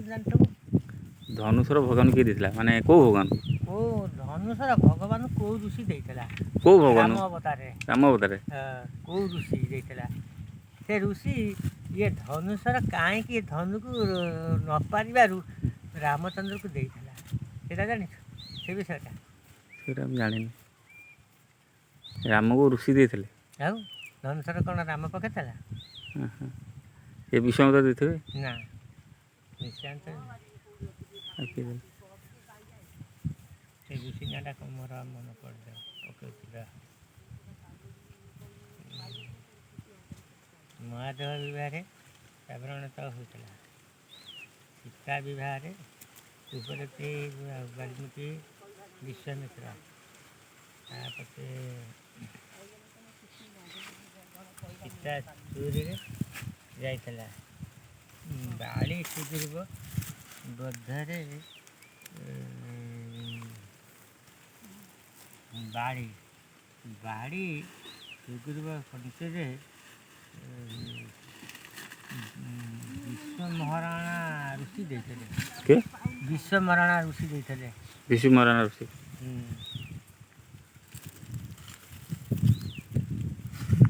ଜାଣିଥିବୁ। ଧନୁଷର ଭଗବାନ କିଏ ଦେଇଥିଲା ମାନେ କେଉଁ ଭଗବାନ? କେଉଁ ଧନୁଷର ଭଗବାନ କେଉଁ ଋଷି ଦେଇଥିଲା? କେଉଁ ଭଗବାନ? ରାମ ଅବତାରରେ। ରାମ ଅବତାରରେ। କେଉଁ ଋଷି ଦେଇଥିଲା? ସେ ଋଷି ଇଏ ଧନୁଷର କାହିଁକି ଧନୁକୁ ନ ପାରିବାରୁ ରାମଚନ୍ଦ୍ରକୁ ଦେଇଥିଲା ସେଇଟା ଜାଣିଛୁ ସେ ବିଷୟଟା? ସେଇଟା ମୁଁ ଜାଣିନି। ରାମକୁ ଋଷି ଦେଇଥିଲେ? ଆଉ ଧନୁଷର କ'ଣ ରାମ ପକେଇଥିଲା? ଏ ବିଷୟ ଦେଇଥିବେ ନା ନିଶ୍ଚାନ୍ତ ସେ ଋଷି ନାଁଟା କ'ଣ ମୋର ମନେ ପଡ଼ିଯାଉ ପକେଇଥିଲା। ମହାଦେବ ବିବାହରେ ସାଧାରଣତଃ ହୋଇଥିଲା। ସୀତା ବିବାହରେ ସୁଭଦ୍ରା ବାଲ୍ମୀକି ବିଶ୍ୱାମିତ୍ର ତାପରେ ସୀତା ଚୋରିରେ ଯାଇଥିଲା। ବାଳି ସୁଗ୍ରୀବ ବଧରେ ବାଳି ସୁଗ୍ରୀବ ସନ୍ତିରେ ବିଶ୍ୱ ମହାରଣା ଋଷି ଦେଇଥିଲେ। କିଏ? ବିଶ୍ୱ ମହାରଣା ଋଷି ଦେଇଥିଲେ। ବିଶ୍ୱ ମହାରଣା ଋଷି।